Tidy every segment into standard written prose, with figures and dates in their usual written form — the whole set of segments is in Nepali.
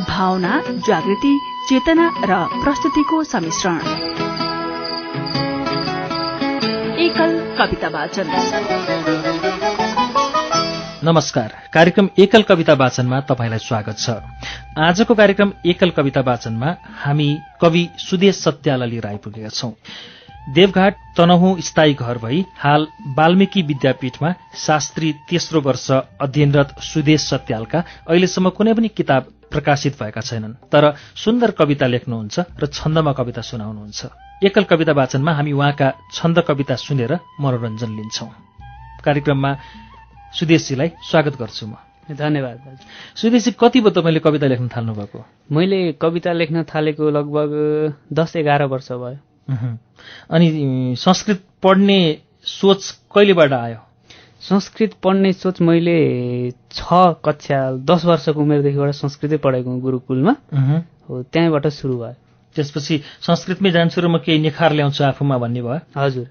भावना, जागृति, चेतना र प्रस्तुतिको सम्मिश्रण। एकल कविता वाचन। नमस्कार, कार्यक्रम एकल कविता वाचनमा तपाईलाई स्वागत छ। आजको कार्यक्रम एकल कविता वाचनमा हामी कवि सुदेश सत्याललाई लिएर आइपुगेका छौं। देवघाट तनहुँ स्थायी घर भई हाल वाल्मीकि विद्यापीठमा शास्त्री तेस्रो वर्ष अध्ययनरत सुदेश सत्यालका अहिलेसम्म कुनै पनि किताब प्रकाशित भएका छैनन्, तर सुन्दर कविता लेख्नुहुन्छ र छन्दमा कविता सुनाउनुहुन्छ। एकल कविता वाचनमा हामी उहाँका छन्द कविता सुनेर मनोरञ्जन लिन्छौं। कार्यक्रममा सुदेशजीलाई स्वागत गर्छु म। धन्यवाद दाजु। सुदेशजी, कति भयो तपाईँले कविता लेख्न थाल्नुभएको? मैले कविता लेख्न थालेको लगभग 10-11 वर्ष भयो। अनि संस्कृत पढ्ने सोच कहिलेबाट आयो? संस्कृत पढ्ने सोच मैले 6 कक्षा 10 वर्षको उमेरदेखिबाट संस्कृतै पढेको गुरुकुलमा हो, त्यहीँबाट सुरु भयो। त्यसपछि संस्कृतमै जान्छु र म केही निखार ल्याउँछु आफूमा भन्ने भयो? हजुर।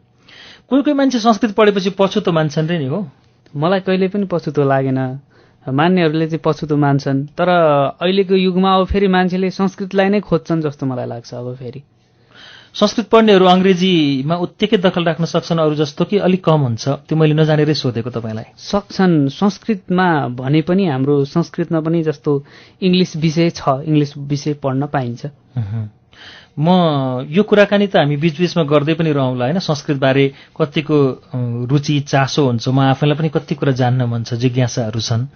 कोही कोही मान्छे संस्कृत पढेपछि पछुतो मान्छन् रे नि हो? मलाई कहिले पनि पछुतो लागेन। मान्नेहरूले चाहिँ पछुतो मान्छन्, तर अहिलेको युगमा अब फेरि मान्छेले संस्कृतलाई नै खोज्छन् जस्तो मलाई लाग्छ। अब फेरि संस्कृत पढ्नेहरू अङ्ग्रेजीमा उत्तिकै दखल राख्न सक्छन् अरू जस्तो कि अलिक कम हुन्छ? त्यो मैले नजानेरै सोधेको तपाईँलाई। सक्छन्। संस्कृतमा भने पनि हाम्रो संस्कृतमा पनि जस्तो इङ्ग्लिस विषय छ, इङ्ग्लिस विषय पढ्न पाइन्छ। म यो कुराकानी त हामी बीचबीचमा गर्दै पनि रहौँला होइन? संस्कृतबारे कतिको रुचि चासो हुन्छ, म आफैलाई पनि कति कुरा जान्न मन छ, जिज्ञासाहरू छन्।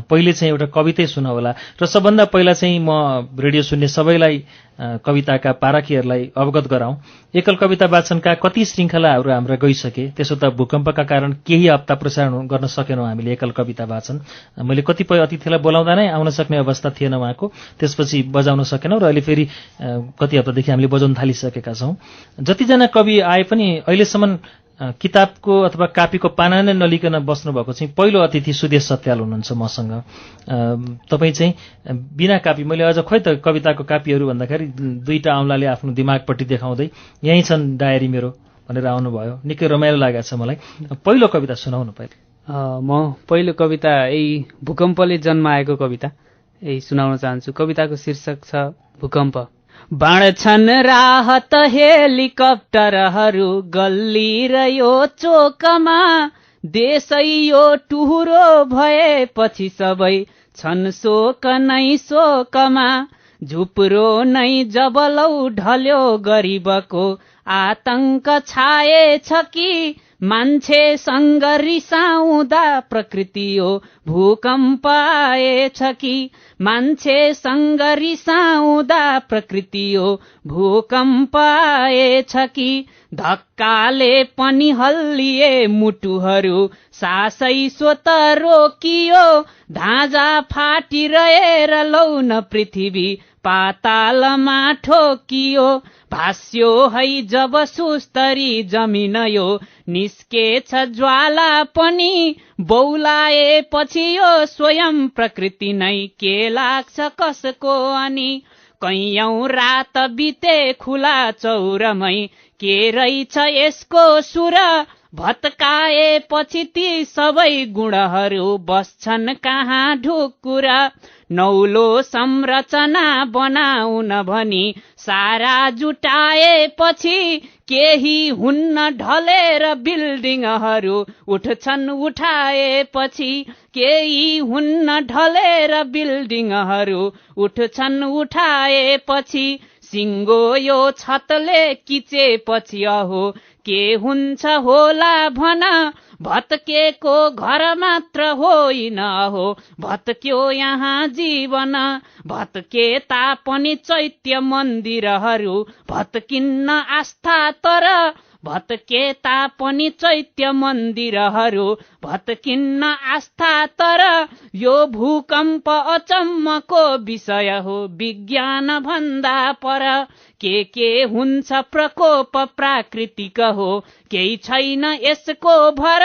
पहिले चाहिँ एउटा कवितै सुनाउला र सबभन्दा पहिला चाहिँ म रेडियो सुन्ने सबैलाई कविताका पाराखीहरूलाई अवगत गराउँ। एकल कविता वाचनका कति श्रृङ्खलाहरू हाम्रा गइसके, त्यसो त भूकम्पका कारण केही हप्ता प्रसारण गर्न सकेनौँ हामीले एकल कविता वाचन। मैले कतिपय अतिथिलाई बोलाउँदा नै आउन सक्ने अवस्था थिएन उहाँको, त्यसपछि बजाउन सकेनौँ र अहिले फेरि कति हप्तादेखि हामीले बजाउन थालिसकेका छौँ। जतिजना कवि आए पनि अहिलेसम्म किताबको अथवा कापीको पाना नै नलिकन बस्नुभएको चाहिँ पहिलो अतिथि सुदेश सत्याल हुनुहुन्छ मसँग। तपाईँ चाहिँ बिना कापी, मैले अझ खोइ त कविताको कापीहरू भन्दाखेरि दुईटा औँलाले आफ्नो दिमागपट्टि देखाउँदै यहीँ छन् डायरी मेरो भनेर आउनुभयो। निकै रमाइलो लागेको छ मलाई। पहिलो कविता सुनाउनु पहिले। म पहिलो कविता यही भूकम्पले जन्माएको कविता यही सुनाउन चाहन्छु। कविताको शीर्षक छ भूकम्प। बाँड्छन् राहत हेलिकप्टरहरू गल्ली र यो चोकमा, देशै यो टुहुरो भएपछि सबै छन् शोक नै शोकमा। झुप्रो नै जबलौ ढल्यो गरिबको आतंक छाएछ कि, मान्छेसँग रिसाउँदा प्रकृति हो भूकम्प आएछ कि, मान्छेसँग रिसाउँदा प्रकृति हो भूकम्प आएछ कि। धक्काले पनि हल्लिए मुटुहरू सासै स्वत रोकियो, धाजा फाटिरहेर लौन पृथ्वी पातालमा ठोकियो। भास्यो है जब सुस्तरी जमिन यो निस्केछ ज्वाला पनि, बौलाएपछि यो स्वयं प्रकृति नै के लाग्छ कसको अनि। कैयौं रात बिते खुला चौरमै के रहेछ यसको सुर, भत्काएपछि ती सबै गुणहरू बस्छन् कहाँ ढुकुर। नौलो संरचना बनाउन भनी सारा जुटाएपछि, केही हुन्न ढलेर बिल्डिङहरू उठ्छन् उठाएपछि, केही हुन्न ढलेर बिल्डिङहरू उठ्छन् उठाएपछि। सिङ्गो यो छतले किचेपछि अहो के हुन्छ होला भन, भत्केको घर मात्र होइन हो भत्क्यो यहाँ जीवन। भत्के तापनि चैत्य मन्दिरहरू भत्किन्न आस्था, तर भत्के तापनि चैत्य मन्दिरहरू भत्किन्न आस्था। तर यो भूकम्प अचम्मको विषय हो विज्ञान भन्दा पर। के हुन्छ प्रकोप प्राकृतिक हो केही छैन यसको भर।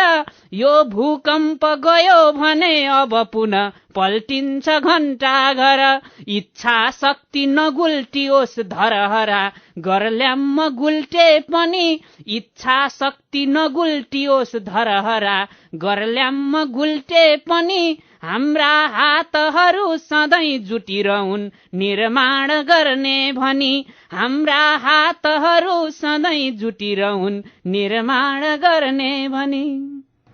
यो भूकम्प गयो भने अब पुनः पल्टिन्छ घण्टा घर। इच्छा शक्ति नगुल्टियोस् धरहरा, गर्ल्याम्म गुल्टे पनि इच्छा शक्ति शक्ति नगुल्टियोस् धरहरा गर्ल्याम्म गुल्टे पनि हाम्रा हातहरू सधैँ जुटिरहुन् निर्माण गर्ने भनी हाम्रा हातहरू सधैँ जुटिरहुन् निर्माण गर्ने भनी।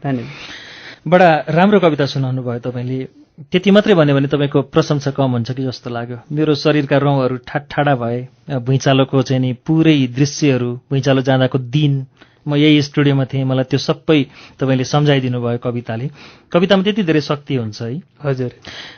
धन्यवाद। बडा राम्रो कविता सुनाउनु भयो तपाईँले। त्यति मात्रै भन्यो भने तपाईँको प्रशंसा कम हुन्छ कि जस्तो लाग्यो। मेरो शरीरका रौँहरू ठाडा भए। भुइँचालोको चाहिँ नि पुरै दृश्यहरू, भुइँचालो जाँदाको दिन, म यही स्टुडियोमा थिएँ, मलाई त्यो सबै तपाईँले सम्झाइदिनु भयो कविताले। कवितामा त्यति धेरै शक्ति हुन्छ है। हजुर,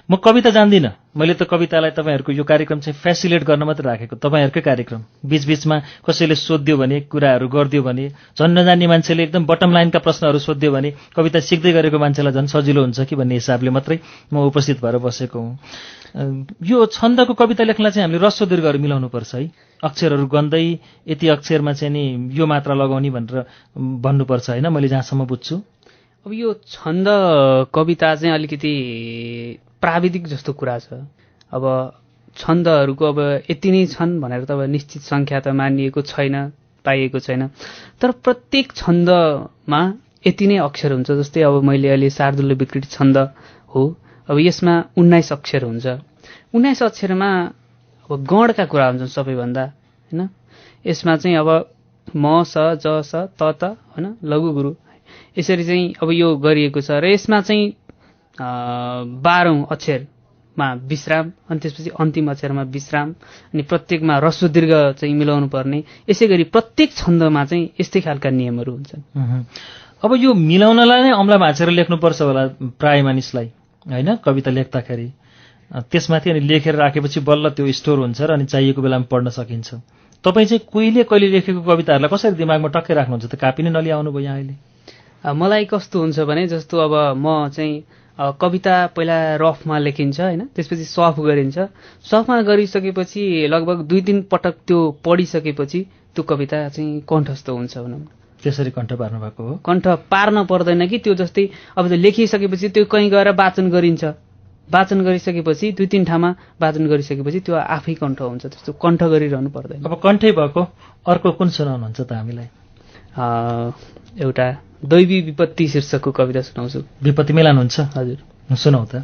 म कविता जान्दिनँ। मैले त कवितालाई तपाईँहरूको यो कार्यक्रम चाहिँ फेसिलिटेट गर्न मात्रै राखेको, तपाईँहरूकै कार्यक्रम। बीचबीचमा कसैले सोध्यो भने, कुराहरू गरिदियो भने, झन् नजान्ने मान्छेले एकदम बटम लाइनका प्रश्नहरू सोध्यो भने कविता सिक्दै गरेको मान्छेलाई झन् सजिलो हुन्छ कि भन्ने हिसाबले मात्रै म उपस्थित भएर बसेको हुँ। यो छन्दको कविता लेख्नलाई चाहिँ हामीले ह्रस्व दीर्घहरू मिलाउनुपर्छ है। अक्षरहरू गन्दै यति अक्षरमा चाहिँ नि यो मात्रा लगाउने भनेर भन्नुपर्छ होइन, मैले जहाँसम्म बुझ्छु। अब यो छन्द कविता चाहिँ अलिकति प्राविधिक जस्तो कुरा छ। अब छन्दहरूको अब यति नै छन् भनेर त अब निश्चित सङ्ख्या त मानिएको छैन, पाइएको छैन। तर प्रत्येक छन्दमा यति नै अक्षर हुन्छ। जस्तै अब मैले अहिले शार्दूल विकृत छन्द हो, अब यसमा 19 अक्षर हुन्छ। 19 अक्षरमा अब गणका कुरा हुन्छन् सबैभन्दा होइन। यसमा चाहिँ अब म स ज स त त होइन, लघु गुरु, यसरी चाहिँ अब यो गरिएको छ। र यसमा चाहिँ 12औं अक्षरमा विश्राम, अनि त्यसपछि अन्तिम अक्षरमा विश्राम, अनि प्रत्येकमा ह्रस्व दीर्घ चाहिँ मिलाउनु पर्ने। यसै गरी प्रत्येक छन्दमा चाहिँ यस्तै खालका नियमहरू हुन्छन्। अब यो मिलाउनलाई नै औँला भाँचेर लेख्नुपर्छ होला प्राय मानिसलाई होइन, कविता लेख्दाखेरि। त्यसमाथि अनि लेखेर राखेपछि बल्ल त्यो स्टोर हुन्छ र अनि चाहिएको बेलामा पढ्न सकिन्छ। तपाईँ चाहिँ कहिले लेखेको कविताहरूलाई कसरी दिमागमा टक्कै राख्नुहुन्छ त? कापी नै नलिआउनु भयो यहाँ अहिले? मलाई कस्तो हुन्छ भने, जस्तो अब म चाहिँ कविता पहिला रफमा लेखिन्छ होइन, त्यसपछि सफ गरिन्छ। सफमा गरिसकेपछि लगभग 2-3 पटक त्यो पढिसकेपछि त्यो कविता चाहिँ कण्ठस्थ हुन्छ भनौँ। त्यसरी कण्ठ पार्नु भएको हो? कण्ठ पार्न पर्दैन कि, त्यो जस्तै अब त्यो लेखिसकेपछि त्यो कहीँ गएर वाचन गरिन्छ। वाचन गरिसकेपछि 2-3 ठाउँमा वाचन गरिसकेपछि त्यो आफै कण्ठ हुन्छ। त्यस्तो कण्ठ गरिरहनु पर्दैन। अब कण्ठै भएको अर्को कुन सुनाउनुहुन्छ त हामीलाई? एउटा दैवी विपत्ति शीर्षकको कविता सुनाउँछु। विपत्ति मिलानुहुन्छ? हजुर, सुनाउ त।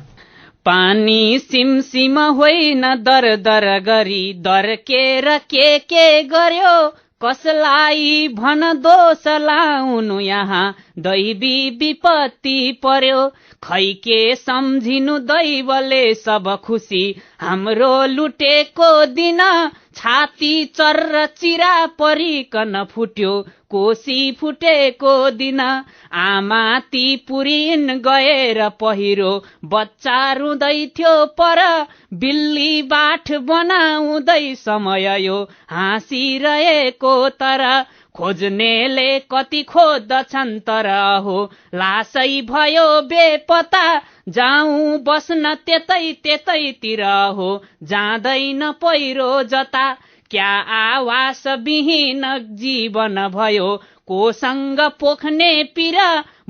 पानी सिमसिम होइन दर दर गरी दर्केर के गर्यो, कसलाई भन दोष लाउनु यहाँ दैवी विपत्ति पर्यो। खै के सम्झिनु दैवले सब खुसी हाम्रो लुटेको दिन, छाती चर्र चिरा परिकन फुट्यो कोसी फुटेको दिन। आमा ती पुरिन गएर पहिरो बच्चा रुँदै थियो पर, बिल्ली बाठ बनाउँदै समय यो हाँसिरहेको तर। खोज्नेले कति खोज्दछन् तर हो लासै भयो बेपता, जाउँ बस्न त्यतैतिर हो जाँदैन पहिरो जता। क्या आवास विहीन जीवन भयो कोसँग पोख्ने पिर,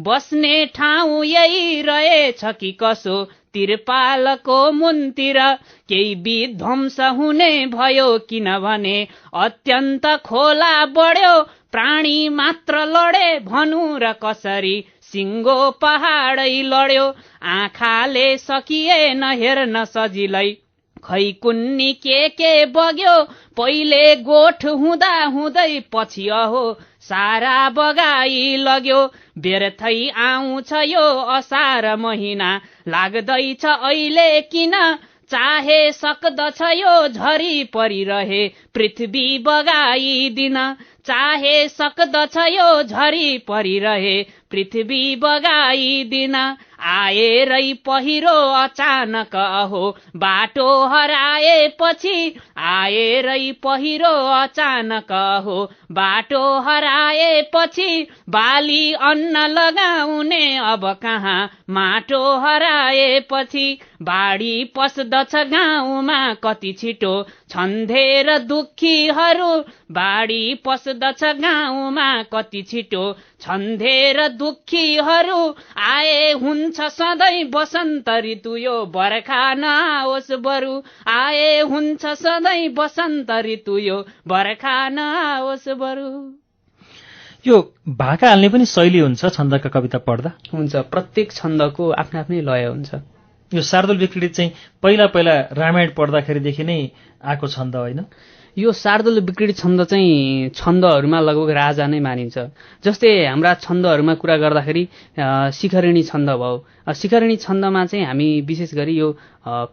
बस्ने ठाउँ यही रहेछ कि कसो तिरपालको मुनतिर। केही विध्वंस हुने भयो किनभने अत्यन्त खोला बढ्यो, प्राणी मात्र लडे भनौँ र कसरी सिङ्गो पहाडै लड्यो। आँखाले सकिएन हेर्न सजिलै, खै कुन्नी के बग्यो, पहिले गोठ हुँदा हुँदै पछि अहो सारा बगाई लग्यो। व्यर्थै आउँछ यो असार महिना लाग्दैछ अहिले किन, चाहे सक्दछ यो झरी परिरहे पृथ्वी बगाइदिन। चाहे सक्दछ यो झरी परिरहे पृथ्वी बगाइदिन। आएरै पहिरो अचानक अहो बाटो हराएपछि, आएरै पहिरो अचानक अहो बाटो हराएपछि, बाली अन्न लगाउने अब कहाँ माटो हराएपछि। बाढी पस्दछ गाउँमा कति छिटो छन्धेर दुखीहरू, बाढी पस्दछ गाउँमा कति छिटो छन्धेर दुखीहरू। आए हुन्छ सधैँ बसन्त ऋतु यो बर्खा नआओस् बरु, आए हुन्छ सधैँ बसन्त ऋतु यो बर्खा नआओस् बरु। यो भाका हाल्ने पनि शैली हुन्छ छन्दका कविता पढ्दा? हुन्छ, प्रत्येक छन्दको आफ्नै आफ्नै लय हुन्छ। यो शार्दूल विक्रीडित चाहिँ पहिला पहिला रामायण पढ्दाखेरिदेखि नै आएको छन्द होइन? यो शार्दूल विक्रीडित छन्द चाहिँ छन्दहरूमा लगभग राजा नै मानिन्छ। जस्तै हाम्रा छन्दहरूमा कुरा गर्दाखेरि शिखरिणी छन्द भयो। शिखरिणी छन्दमा चाहिँ हामी विशेष गरी यो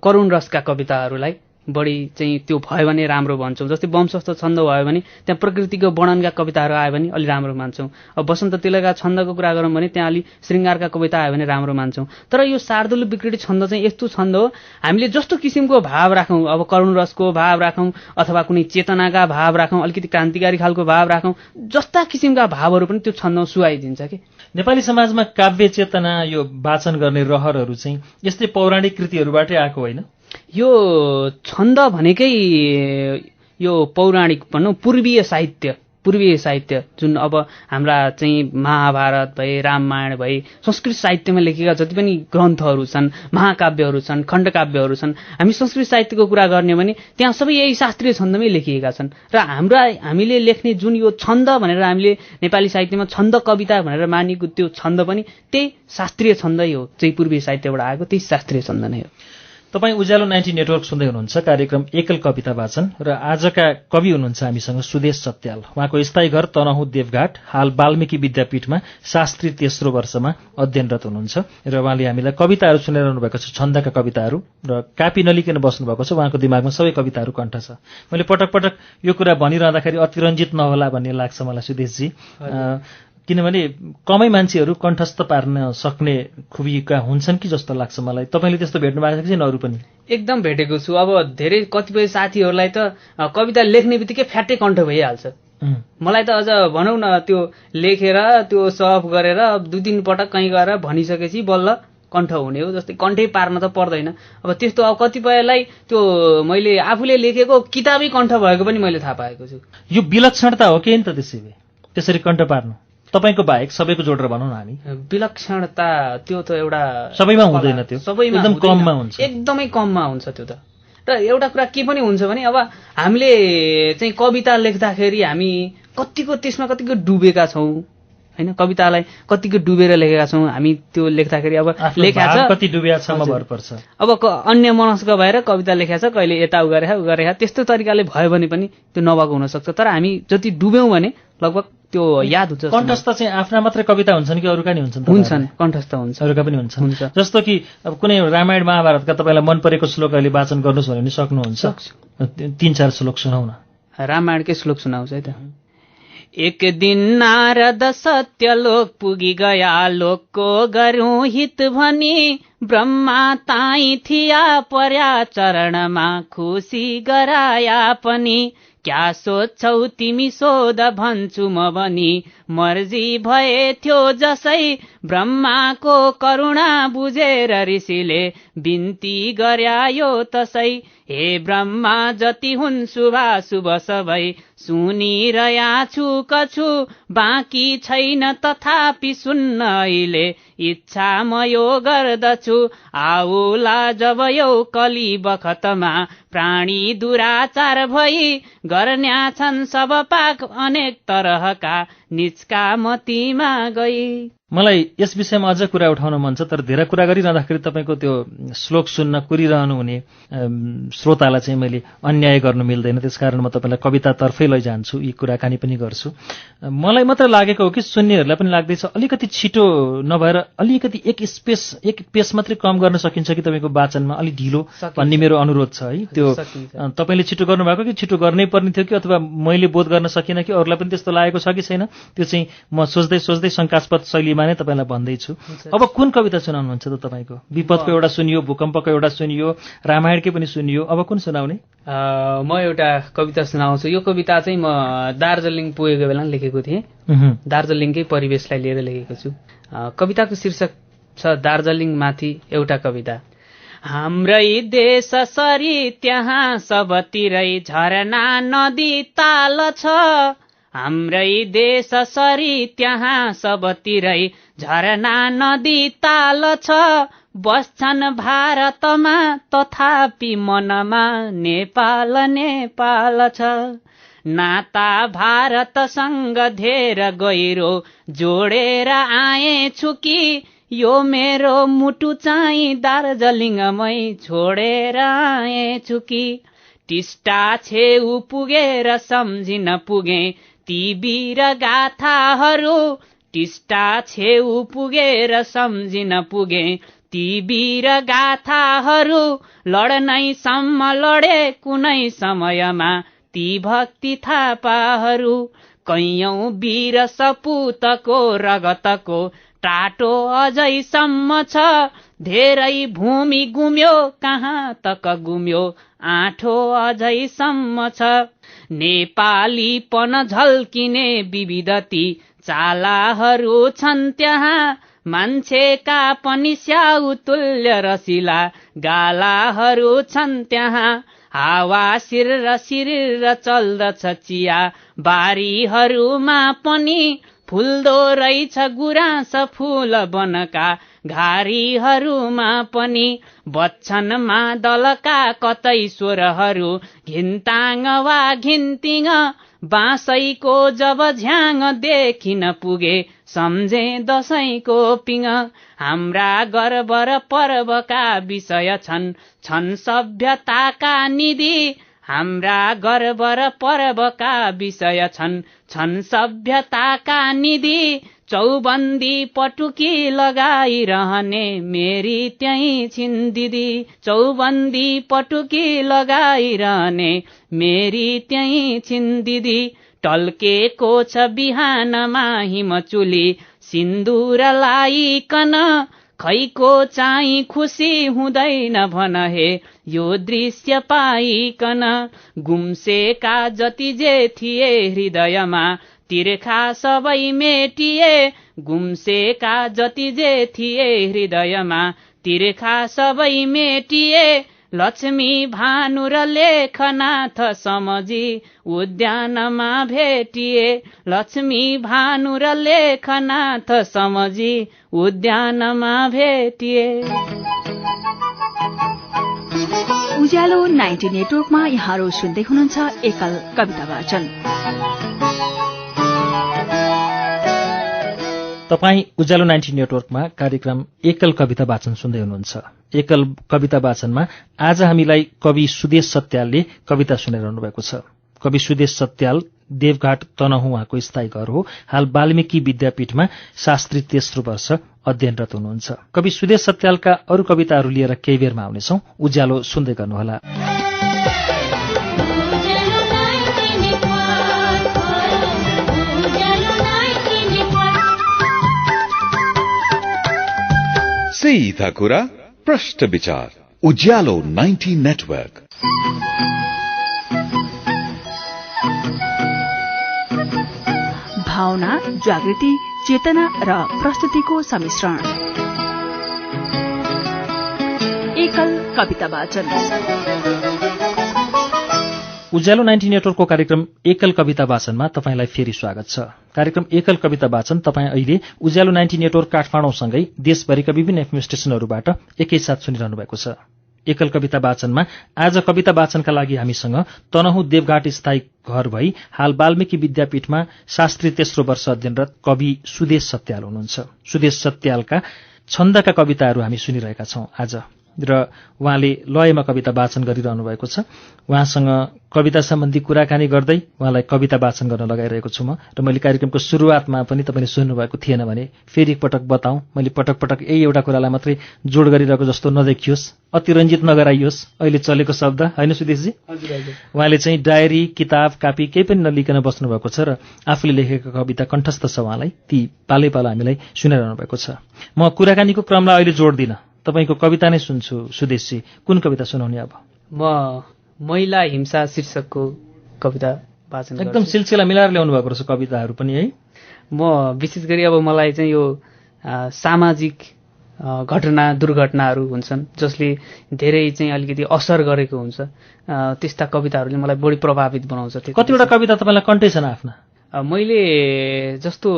करुण रसका कविताहरूलाई बढी चाहिँ त्यो भयो भने राम्रो भन्छौँ। जस्तै वंशस्थ छन्द भयो भने त्यहाँ प्रकृतिको वर्णनका कविताहरू आयो भने अलि राम्रो मान्छौँ। अब वसन्त तिलका छन्दको कुरा गरौँ भने त्यहाँ अलि श्रृङ्गारका कविता आयो भने राम्रो मान्छौँ। तर यो शार्दूल विक्रीडित छन्द चाहिँ यस्तो छन्द हो, हामीले जस्तो किसिमको भाव राखौँ, अब करुण रसको भाव राखौँ अथवा कुनै चेतनाका भाव राखौँ, अलिकति क्रान्तिकारी खालको भाव राखौँ, जस्ता किसिमका भावहरू पनि त्यो छन्दमा सुहाइदिन्छ कि। नेपाली समाजमा काव्य चेतना यो वाचन गर्ने रहरहरू चाहिँ यस्तै पौराणिक कृतिहरूबाटै आएको होइन? यो छन्द भनेकै यो पौराणिक भनौँ पूर्वीय साहित्य जुन अब हाम्रा चाहिँ महाभारत भए, रामायण भए, संस्कृत साहित्यमा लेखेका जति पनि ग्रन्थहरू छन्, महाकाव्यहरू छन्, खण्डकाव्यहरू छन्, हामी संस्कृत साहित्यको कुरा गर्ने भने त्यहाँ सबै यही शास्त्रीय छन्दमै लेखिएका छन्। र हामीले लेख्ने जुन यो छन्द भनेर हामीले नेपाली साहित्यमा छन्द कविता भनेर मानेको त्यो छन्द पनि त्यही शास्त्रीय छन्दै हो, चाहिँ पूर्वीय साहित्यबाट आएको त्यही शास्त्रीय छन्द नै हो। तपाईँ उज्यालो 90 नेटवर्क सुन्दै हुनुहुन्छ, कार्यक्रम एकल कविता वाचन, र आजका कवि हुनुहुन्छ हामीसँग सुदेश सत्याल। उहाँको स्थायी घर तनहुँ देवघाट, हाल वाल्मीकि विद्यापीठमा शास्त्री तेस्रो वर्षमा अध्ययनरत हुनुहुन्छ र उहाँले हामीलाई कविताहरू सुनाइरहनु भएको छ, छन्दका कविताहरू, र कापी नलिकन बस्नुभएको छ। उहाँको दिमागमा सबै कविताहरू कण्ठ छ। मैले पटक पटक यो कुरा भनिरहँदाखेरि अतिरञ्जित नहोला भन्ने लाग्छ मलाई सुदेशजी, किनभने कमै मान्छेहरू कण्ठस्थ पार्न सक्ने खुबीका हुन्छन् कि जस्तो लाग्छ मलाई। तपाईँले त्यस्तो भेट्नु भएको छ कि अरू पनि? एकदम भेटेको छु। अब धेरै कतिपय साथीहरूलाई त कविता लेख्ने बित्तिकै फ्याट्टै कण्ठ भइहाल्छ। मलाई त अझ भनौँ न, त्यो लेखेर त्यो सफ गरेर 2-3 पटक कहीँ गएर भनिसकेपछि बल्ल कण्ठ हुने हो। जस्तै कण्ठै पार्न त पर्दैन। अब त्यस्तो अब कतिपयलाई त्यो मैले आफूले लेखेको किताबै कण्ठ भएको पनि मैले थाहा पाएको छु। यो विलक्षणता हो कि नि त त्यसरी कण्ठ पार्नु? तपाईँको बाहेक सबैको जोडेर भनौँ न हामी। विलक्षणता त्यो त एउटा सबैमा हुँदैन, त्यो सबैमा एकदम कममा हुन्छ, एकदमै कममा हुन्छ त्यो त। र एउटा कुरा के पनि हुन्छ भने अब हामीले चाहिँ कविता लेख्दाखेरि हामी त्यसमा कतिको डुबेका छौँ होइन, कवितालाई कतिको डुबेर लेखेका छौँ हामी। त्यो लेख्दाखेरि अब लेखा छ कति डुबेका छ भर पर्छ। अब अन्य मनस्क भएर कविता लेखेका छ, कहिले यता उ गरेका त्यस्तो तरिकाले भयो भने पनि त्यो नभएको हुनसक्छ। तर हामी जति डुब्यौँ भने लगभग त्यो याद हुन्छ। कण्ठस्थ चाहिँ आफ्ना मात्रै कविता हुन्छन् कि अरूका नि हुन्छन्? हुन्छन्, कण्ठस्थ हुन्छ, अरूका पनि हुन्छन्। जस्तो कि अब कुनै रामायण महाभारतका तपाईँलाई मन परेको श्लोक अहिले वाचन गर्नुहोस् भने सक्नुहुन्छ? 3-4 श्लोक सुनाउन। रामायणकै श्लोक सुनाउँछ है त। एक दिन नारद सत्यलोक पुगी गया, लोकको गरौँ हित भनी, ब्रह्मा ताई थिया पर्या चरणमा, खुसी गराया पनि। क्या सोच्छौ तिमी सोध भन्छु म भनी, मर्जी भए थियो जसै, ब्रह्माको करुणा बुझेर ऋषिले बिन्ती गर्यायो तसै। हे ब्रह्मा जति हुन् शुभाशुभ सबै, सुनिरया छु कछु, बाँकी छैन तथापि सुन्न अहिले, इच्छा म यो गर्दछु। आउला जब यो कली बखतमा, प्राणी दुराचार भई, गर्न्या छन् सब पाक अनेक तरहका, निचका मतीमा गई। मलाई यस विषयमा अझ कुरा उठाउन मन छ, तर धेरै कुरा गरिरहँदाखेरि तपाईँको त्यो श्लोक सुन्न कुरिरहनु हुने श्रोतालाई चाहिँ मैले अन्याय गर्नु मिल्दैन। त्यसकारण म तपाईँलाई कवितातर्फै लैजान्छु, यी कुराकानी पनि गर्छु। मलाई मात्र लागेको हो कि सुन्नेहरूलाई पनि लाग्दैछ अलिकति छिटो नभएर अलिकति एक पेस मात्रै कम गर्न सकिन्छ कि तपाईँको वाचनमा, अलि ढिलो भन्ने मेरो अनुरोध छ है। त्यो तपाईँले छिटो गर्नुभएको कि छिटो गर्नै पर्ने थियो कि अथवा मैले बोध गर्न सकिनँ कि अरूलाई पनि त्यस्तो लागेको छ कि छैन, त्यो चाहिँ म सोच्दै शङ्कास्पद शैलीमा नै तपाईँलाई भन्दैछु। अब कुन कविता सुनाउनुहुन्छ त तपाईँको? विपदको एउटा सुनियो, भूकम्पको एउटा सुनियो, रामायणकै पनि सुनियो, अब कुन सुनाउने? म एउटा कविता सुनाउँछु। यो कविता चाहिँ म दार्जिलिङ पुगेको बेला लेखेको थिएँ। दार्जिलिङकै परिवेशलाई लिएर लेखेको छु। कविताको शीर्षक छ दार्जिलिङमाथि एउटा कविता। हाम्रै देश सरी त्यहाँ सबतिरै झरना नदी ताल छ, हाम्रै देश सरी त्यहाँ सबतिरै झरना नदी ताल छ, बस्छन् भारतमा तथापि मनमा नेपाल नेपाल छ। नाता भारतसँग धेर गहिरो जोडेर आएछु कि यो मेरो मुटु चाहिँ दार्जिलिङमै छोडेर आएछु कि टिस्टा छेउ पुगेर सम्झिन पुगे ती वीर गाथाहरू टिस्टा छेउ पुगेर सम्झिन पुगे ती वीर गाथाहरू लड्नैसम्म लडे कुनै समयमा ती भक्ति थापाहरू कैयौं वीर सपुतको रगतको टाटो अझैसम्म छ धेरै भूमि गुम्यो कहाँ तक गुम्यो आँठो अझैसम्म छ नेपालीपन झल्किने विविधती चालाहरू छन् त्यहाँ मान्छेका पनि स्याउ तुल्य रसिला गालाहरू छन् त्यहाँ हावा सिर चल्दछ चिया बारीहरूमा पनि फुल्दो रहेछ गुराँस फूल बनका घारीहरूमा पनि बच्छन् मादलका कतै स्वरहरू घिन्ताङ वा घिन्तिङ बाँसैको जब झ्याङ देखिन पुगे सम्झे दशैंको पिङ हाम्रा गर्व र पर्वका विषय छन् सभ्यताका निधि हाम्रा गर्व र पर्वका विषय छन् सभ्यताका निधि चौबन्दी पटुकी लगाइरहने मेरी त्यही छिन् दिदी चौबन्दी पटुकी लगाइरहने मेरी त्यही छिन् दिदी टल्केको छ बिहानमा हिमचुली सिन्दुर लाइकन खैको चाहिँ खुसी हुँदैन भन हे यो दृश्य पाइकन गुम्सेका जति जे थिए हृदयमा तिर्खा सबै मेटिए गुम्सेका जति जे थिए हृदयमा तिर्खा सबै मेटिए लक्ष्मी भानु र लेखनाथ समझी उद्यानमा भेटिए लक्ष्मी भानु र लेखनाथ समझी उद्यानमा भेटिए। उज्यालो 90 नेटवर्कमा यहाँहरू सुन्दै हुनुहुन्छ एकल कविता वाचन। तपाईँ उज्यालो 90 नेटवर्कमा कार्यक्रम एकल कविता वाचन सुन्दै हुनुहुन्छ। एकल कविता वाचनमा आज हामीलाई कवि सुदेश सत्यालले कविता सुनाइरहनु भएको छ। कवि सुदेश सत्याल देवघाट तनहुँ उहाँको स्थायी घर हो। हाल वाल्मीकि विद्यापीठमा शास्त्री तेस्रो वर्ष अध्ययनरत हुनुहुन्छ। कवि सुदेश सत्यालका अरू कविताहरू लिएर केही बेरमा आउनेछौं। उज्यालो सुन्दै गर्नुहोला। सीधा कुरा प्रश्न विचार उज्यालो 90 नेटवर्क। भावना, जागृति, चेतना र प्रस्तुतिको सम्मिश्रण। एकल कविता वाचन। उज्यालो 90 नेटवर्कको कार्यक्रम एकल कविता वाचनमा तपाईंलाई फेरि स्वागत छ। कार्यक्रम एकल कविता वाचन तपाईं अहिले उज्यालो 90 नेटवर्क काठमाडौँसँगै देशभरिका विभिन्न एफएम स्टेशनहरूबाट एकैसाथ सुनिरहनु भएको छ। एकल कविता वाचनमा आज कविता वाचनका लागि हामीसँग तनहुँ देवघाट स्थायी घर भई हाल वाल्मीकि विद्यापीठमा शास्त्री तेस्रो वर्ष अध्ययनरत कवि सुदेश सत्याल हुनुहुन्छ। सुदेश सत्यालका छन्दका कविताहरू हामी सुनिरहेका छौं आज, र उहाँले लयमा कविता वाचन गरिरहनु भएको छ। उहाँसँग कविता सम्बन्धी कुराकानी गर्दै उहाँलाई कविता वाचन गर्न लगाइरहेको छु म। र मैले कार्यक्रमको सुरुवातमा पनि तपाईँले सुन्नुभएको थिएन भने फेरि एकपटक बताऊँ, मैले पटक पटक यही एउटा कुरालाई मात्रै जोड गरिरहेको जस्तो नदेखियोस्, अतिरञ्जित नगराइयोस्। अहिले चलेको शब्द होइन सुदेशजी? उहाँले चाहिँ डायरी, किताब, कापी केही पनि नलिकन बस्नु भएको छ र आफूले लेखेको कविता कण्ठस्थ छ उहाँलाई। ती पालै पालो हामीलाई सुनाइरहनु भएको छ। म कुराकानीको क्रमलाई अहिले जोड्दिनँ, तपाईको कविता नै सुन्छु। सुदेशजी, कुन कविता सुनाउने अब? म महिला हिंसा शीर्षकको कविता वाचन गर्छु। एकदम सिलसिला मिलाएर ल्याउनु भएको रहेछ कविताहरू पनि है। म विशेष गरी अब मलाई चाहिँ यो सामाजिक घटना दुर्घटनाहरू हुन्छन् जसले धेरै चाहिँ अलिकति असर गरेको हुन्छ, त्यस्ता कविताहरूले मलाई बढी प्रभावित बनाउँछ। कतिवटा कविता तपाईँलाई कन्टै छन् आफ्ना? मैले जस्तो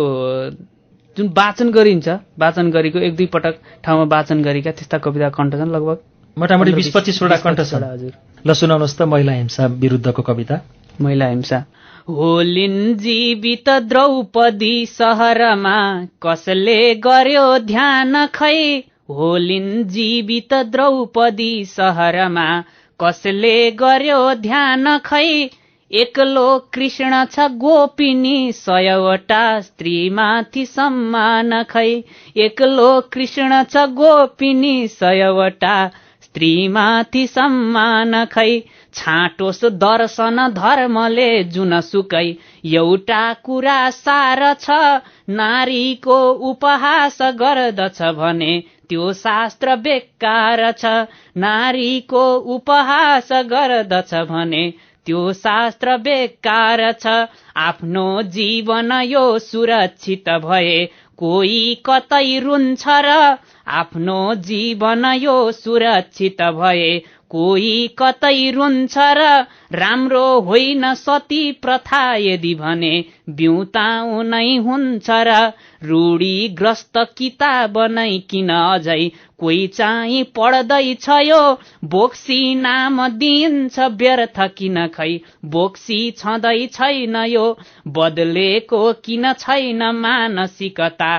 जुन वाचन गरिन्छ, वाचन गरेको एक दुई पटक ठाउँमा वाचन गरेका त्यस्ता कविता कण्ठ छन्, लगभग मोटामोटी 20-25 वटा कण्ठ छन्। हजुर, ल सुनाउनुहोस् त महिला हिंसा विरुद्धको कविता। महिला हिंसा। होलिन् जीवित द्रौपदी सहरमा कसले गर्यो ध्यान खै होलिन् जीवित द्रौपदी सहरमा कसले गर्यो ध्यान खै एक्लो कृष्ण छ गोपिनी 100वटा स्त्रीमाथि सम्मान खै एक्लो कृष्ण छ गोपिनी 100वटा स्त्रीमाथि सम्मान खै छाटोस् दर्शन धर्मले जुनसुकै एउटा कुरा सार छ नारीको उपहास गर्दछ भने त्यो शास्त्र बेकार छ नारीको उपहास गर्दछ भने त्यो शास्त्र बेकार छ आफ्नो जीवन यो सुरक्षित भए कोही कतै रुन्छ र आफ्नो जीवन यो सुरक्षित भए कोही कतै रुन्छ र राम्रो होइन सती प्रथा यदि भने बिउताउनै हुन्छ र रूढीग्रस्त किताब नै किन अझै कोही चाहिँ पढ्दैछ यो बोक्सी नाम दिन्छ व्यर्थ किन खै बोक्सी छँदै छैन यो बदलेको किन छैन मानसिकता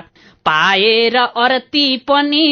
पाएर अर्ती पनि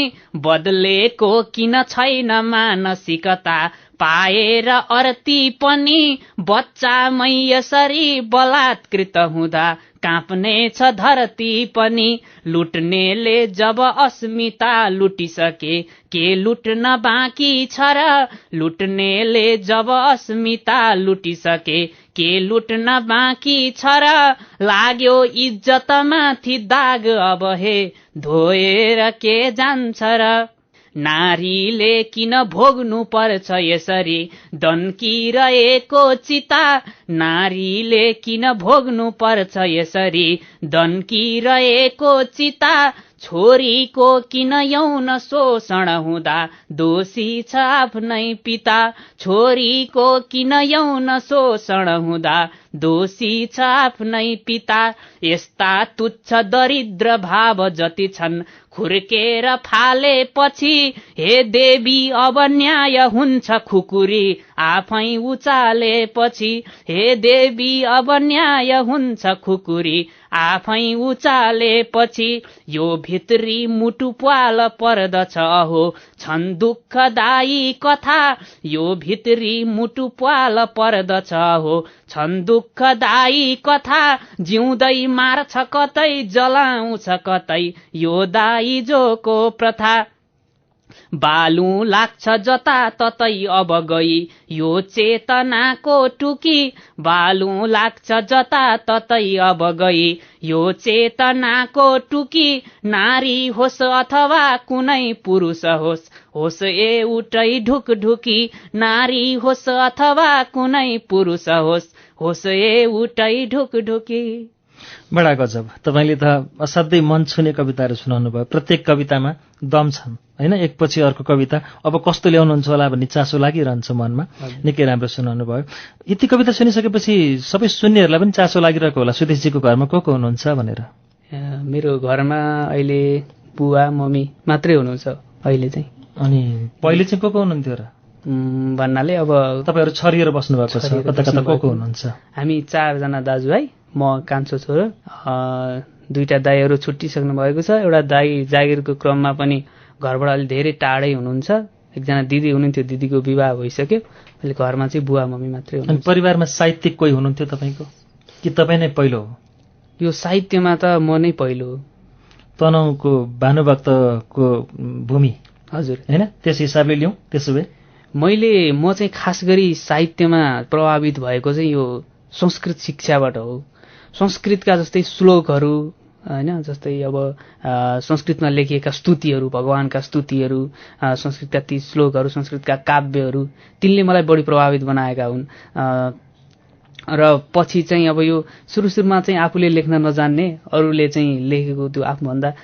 बदलेको किन छैन मानसिकता पाएर अर्ती पनि बच्चामै यसरी बलात्कृत हुँदा काँप्नेछ धरती पनि लुट्नेले जब अस्मिता लुटिसके के लुट्न बाँकी छ र लुट्नेले जब अस्मिता लुटिसके के लुट्न बाँकी छ र लाग्यो इज्जतमाथि दाग अब हे धोएर के जान्छ र नारीले किन भोग्नु पर्छ यसरी दन्किरहेको चिता नारीले किन भोग्नु पर्छ यसरी दन्किरहेको चिता छोरीको किन यौन शोषण हुँदा दोषी छ आफ्नै पिता छोरीको किन यौन शोषण हुँदा दोषी छ आफ्नै पिता यस्ता तुच्छ दरिद्र भाव जति छन् खुर्केर फालेपछि हे देवी अब न्याय हुन्छ खुकुरी आफै उचालेपछि हे देवी अब न्याय हुन्छ खुकुरी आफै उचालेपछि यो भित्री मुटु पाल पर्दछ हो छन् दुःखदायी कथा यो भित्री मुटु पाल पर्दछ हो छन् दुःखदायी कथा जिउँदै मार्छ कतै जलाउँछ कतै यो दाइजोको प्रथा बालु लाग्छ जता ततै अब गई यो चेतनाको टुकी बालु लाग्छ जता ततै अब गई यो चेतनाको टुकी नारी होस् अथवा कुनै पुरुष होस् होस् एउटै ढुकढुकी नारी होस् अथवा कुनै पुरुष होस् होस् एउटै ढुकढुकी। बडा गजब तपाईले त असाध्यै मन छुने कविताहरू सुनाउनु भयो प्रत्येक कवितामा दम छन् हैन एकपछि अर्को कविता अब कस्तो ल्याउनुहुन्छ होला भन्ने चासो लागिरहन्छ मनमा निकै राम्रो सुनाउनु भयो यति कविता सुनिसकेपछि सबै सुन्नेहरूलाई पनि चासो लागिरहेको होला सुदेशजीको घरमा को हुनुहुन्छ भनेर मेरो घरमा अहिले बुवा मम्मी मात्रै हुनुहुन्छ अहिले चाहिँ अनि पहिले चाहिँ को हुनुहुन्थ्यो र भन्नाले अब तपाईहरु छरिएर बस्नु भएको छ कता कता को हुनुहुन्छ हामी 4 जना दाजुभाइ म कान्छो छोरो दुईटा दाइहरू छुट्टिसक्नु भएको छ एउटा दाइ जागिरको क्रममा पनि घरबाट अलि धेरै टाढै हुनुहुन्छ एकजना दिदी हुनुहुन्थ्यो दिदीको विवाह भइसक्यो अहिले घरमा चाहिँ बुवा मम्मी मात्रै हुनुहुन्छ। अनि परिवारमा साहित्यिक कोही हुनुहुन्थ्यो तपाईको कि तपाई नै पहिलो हो? यो साहित्यमा त म नै पहिलो हो। तनहुँको भानुभक्तको भूमि हजुर हैन त्यस हिसाबले लियौं त्यसो भए म चाहिँ खास गरी साहित्यमा प्रभावित भएको चाहिँ यो संस्कृत शिक्षाबाट हो। संस्कृतका जस्तै श्लोकहरू हैन जस्तै अब संस्कृतमा लेखिएका स्तुतिहरू भगवानका स्तुतिहरू संस्कृतका ती श्लोकहरू संस्कृतका काव्यहरू तिनले मलाई बढी प्रभावित बनाएका हुन्। र पछि चाहिँ अब यो सुरुमा चाहिँ आफूले लेख्न नजान्ने अरूले चाहिँ लेखेको त्यो आफूभन्दा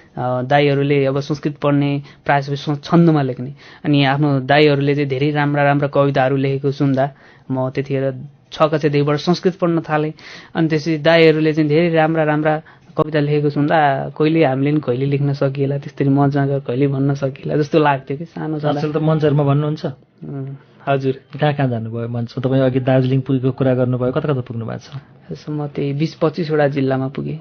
दाइहरूले अब संस्कृत पढ्ने प्रायः सबै छन्दमा लेख्ने अनि आफ्नो दाइहरूले चाहिँ धेरै राम्रा राम्रा कविताहरू लेखेको सुन्दा म त्यतिखेर 6 कक्षादेखिबाट संस्कृत पढ्न थालेँ अनि त्यसपछि दाइहरूले चाहिँ धेरै राम्रा राम्रा कविता लेखेको सुन्दा कहिले हामीले पनि कहिले लेख्न सकिएला त्यसरी मजाक कहिले भन्न सकिएला जस्तो लाग्थ्यो कि सानो त मञ्चरमा भन्नुहुन्छ हजुर। कहाँ कहाँ जानुभयो मञ्चमा? तपाईँ अघि दार्जिलिङ पुगेको कुरा गर्नुभयो, कता कता पुग्नु भएको छ? म त्यही 20-25वटा जिल्लामा पुगेँ।